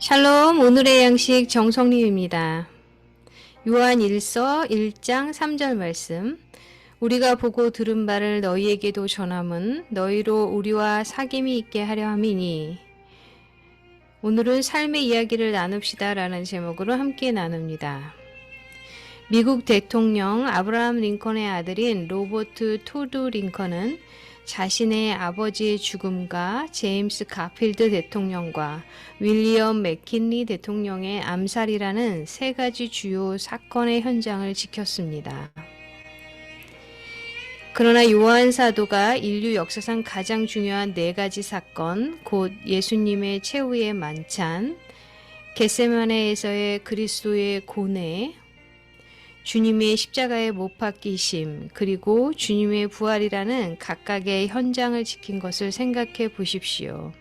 샬롬, 오늘의 양식 정성림입니다. 요한 1서 1장 3절 말씀. 우리가 보고 들은 바를 너희에게도 전함은 너희로 우리와 사귐이 있게 하려 함이니. 오늘은 삶의 이야기를 나눕시다 라는 제목으로 함께 나눕니다. 미국 대통령 아브라함 링컨의 아들인 로버트 토드 링컨은 자신의 아버지의 죽음과 제임스 가필드 대통령과 윌리엄 맥킨리 대통령의 암살이라는 세 가지 주요 사건의 현장을 지켰습니다. 그러나 요한 사도가 인류 역사상 가장 중요한 네 가지 사건, 곧 예수님의 최후의 만찬, 겟세마네에서의 그리스도의 고뇌, 주님의 십자가의 못 박히심, 그리고 주님의 부활이라는 각각의 현장을 지킨 것을 생각해 보십시오.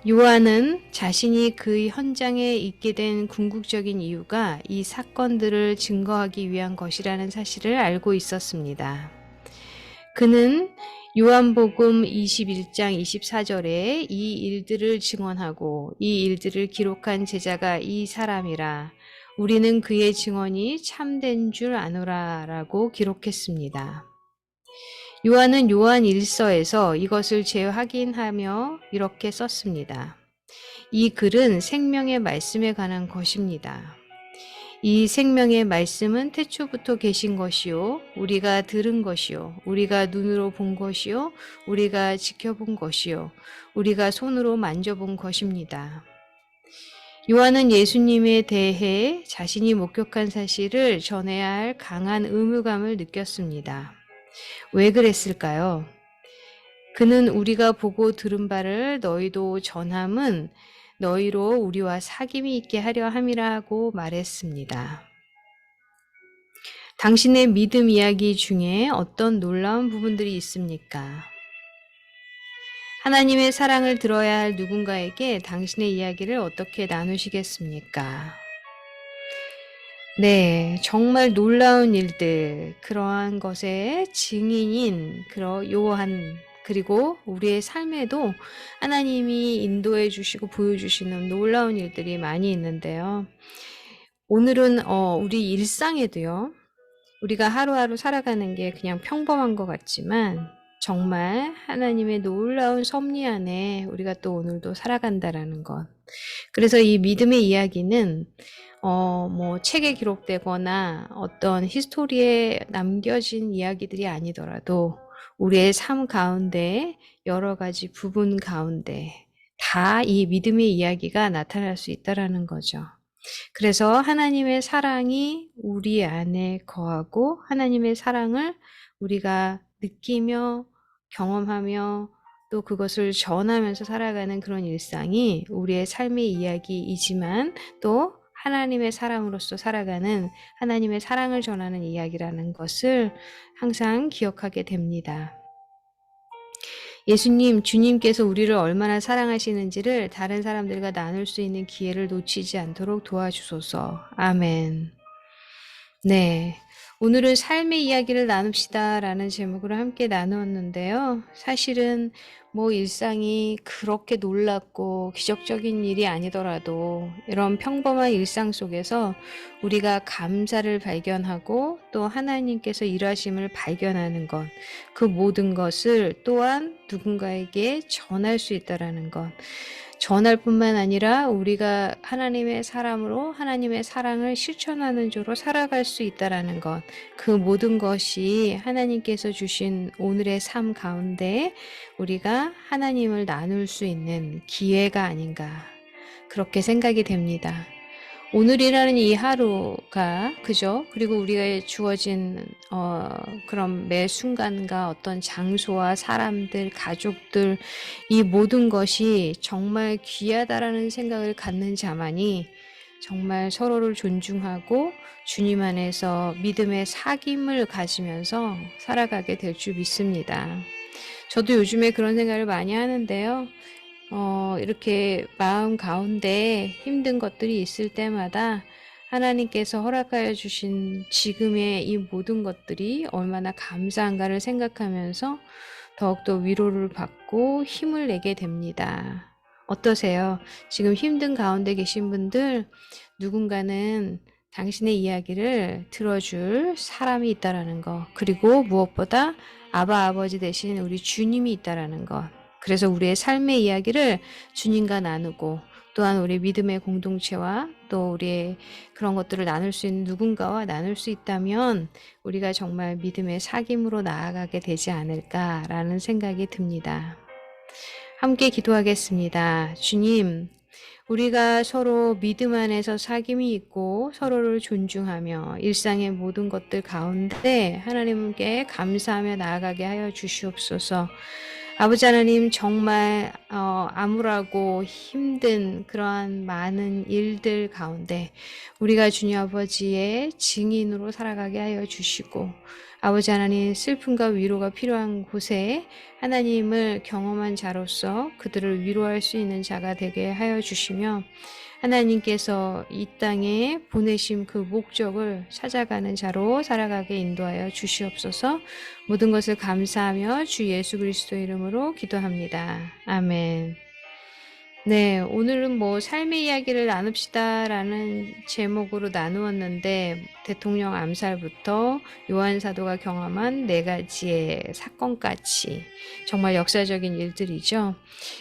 요한은 자신이 그 현장에 있게 된 궁극적인 이유가 이 사건들을 증거하기 위한 것이라는 사실을 알고 있었습니다. 그는 요한복음 21장 24절에 이 일들을 증언하고 이 일들을 기록한 제자가 이 사람이라 우리는 그의 증언이 참된 줄 아노라 라고 기록했습니다. 요한은 요한 1서에서 이것을 재확인하며 이렇게 썼습니다. 이 글은 생명의 말씀에 관한 것입니다. 이 생명의 말씀은 태초부터 계신 것이요 우리가 들은 것이요 우리가 눈으로 본 것이요 우리가 지켜본 것이요 우리가 손으로 만져본 것입니다. 요한은 예수님에 대해 자신이 목격한 사실을 전해야 할 강한 의무감을 느꼈습니다. 왜 그랬을까요? 그는 우리가 보고 들은 바를 너희도 전함은 너희로 우리와 사귐이 있게 하려 함이라고 말했습니다. 당신의 믿음 이야기 중에 어떤 놀라운 부분들이 있습니까? 하나님의 사랑을 들어야 할 누군가에게 당신의 이야기를 어떻게 나누시겠습니까? 네, 정말 놀라운 일들, 그러한 것의 증인인 요한, 그리고 우리의 삶에도 하나님이 인도해 주시고 보여주시는 놀라운 일들이 많이 있는데요. 오늘은 우리 일상에도요. 우리가 하루하루 살아가는 게 그냥 평범한 것 같지만 정말 하나님의 놀라운 섭리 안에 우리가 또 오늘도 살아간다라는 것. 그래서 이 믿음의 이야기는 책에 기록되거나 어떤 히스토리에 남겨진 이야기들이 아니더라도 우리의 삶 가운데 여러 가지 부분 가운데 다 이 믿음의 이야기가 나타날 수 있다라는 거죠. 그래서 하나님의 사랑이 우리 안에 거하고 하나님의 사랑을 우리가 느끼며 경험하며 또 그것을 전하면서 살아가는 그런 일상이 우리의 삶의 이야기이지만 또 하나님의 사람으로서 살아가는 하나님의 사랑을 전하는 이야기라는 것을 항상 기억하게 됩니다. 예수님, 주님께서 우리를 얼마나 사랑하시는지를 다른 사람들과 나눌 수 있는 기회를 놓치지 않도록 도와주소서. 아멘. 네. 오늘은 삶의 이야기를 나눕시다 라는 제목으로 함께 나누었는데요. 사실은 일상이 그렇게 놀랍고 기적적인 일이 아니더라도 이런 평범한 일상 속에서 우리가 감사를 발견하고 또 하나님께서 일하심을 발견하는 것, 그 모든 것을 또한 누군가에게 전할 수 있다라는 것. 전할 뿐만 아니라 우리가 하나님의 사람으로 하나님의 사랑을 실천하는 자로 살아갈 수 있다라는 것. 그 모든 것이 하나님께서 주신 오늘의 삶 가운데 우리가 하나님을 나눌 수 있는 기회가 아닌가. 그렇게 생각이 됩니다. 오늘이라는 이 하루가 그죠? 그리고 우리가 주어진 그런 매 순간과 어떤 장소와 사람들, 가족들 이 모든 것이 정말 귀하다라는 생각을 갖는 자만이 정말 서로를 존중하고 주님 안에서 믿음의 사귐을 가지면서 살아가게 될 줄 믿습니다. 저도 요즘에 그런 생각을 많이 하는데요. 이렇게 마음 가운데 힘든 것들이 있을 때마다 하나님께서 허락하여 주신 지금의 이 모든 것들이 얼마나 감사한가를 생각하면서 더욱더 위로를 받고 힘을 내게 됩니다. 어떠세요? 지금 힘든 가운데 계신 분들 누군가는 당신의 이야기를 들어줄 사람이 있다라는 거, 그리고 무엇보다 아버지 되신 우리 주님이 있다라는 것. 그래서 우리의 삶의 이야기를 주님과 나누고 또한 우리 믿음의 공동체와 또 우리의 그런 것들을 나눌 수 있는 누군가와 나눌 수 있다면 우리가 정말 믿음의 사귐으로 나아가게 되지 않을까라는 생각이 듭니다. 함께 기도하겠습니다. 주님, 우리가 서로 믿음 안에서 사귐이 있고 서로를 존중하며 일상의 모든 것들 가운데 하나님께 감사하며 나아가게 하여 주시옵소서. 아버지 하나님, 정말 암울하고 힘든 그러한 많은 일들 가운데 우리가 주님 아버지의 증인으로 살아가게 하여 주시고, 아버지 하나님, 슬픔과 위로가 필요한 곳에 하나님을 경험한 자로서 그들을 위로할 수 있는 자가 되게 하여 주시며, 하나님께서 이 땅에 보내심 그 목적을 찾아가는 자로 살아가게 인도하여 주시옵소서. 모든 것을 감사하며 주 예수 그리스도 이름으로 기도합니다. 아멘. 네, 오늘은 뭐 삶의 이야기를 나눕시다라는 제목으로 나누었는데, 대통령 암살부터 요한 사도가 경험한 4가지의 사건까지 정말 역사적인 일들이죠.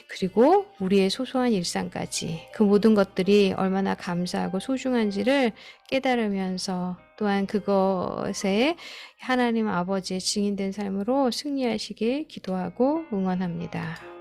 그리고 우리의 소소한 일상까지 그 모든 것들이 얼마나 감사하고 소중한지를 깨달으면서 또한 그것에 하나님 아버지의 증인된 삶으로 승리하시길 기도하고 응원합니다.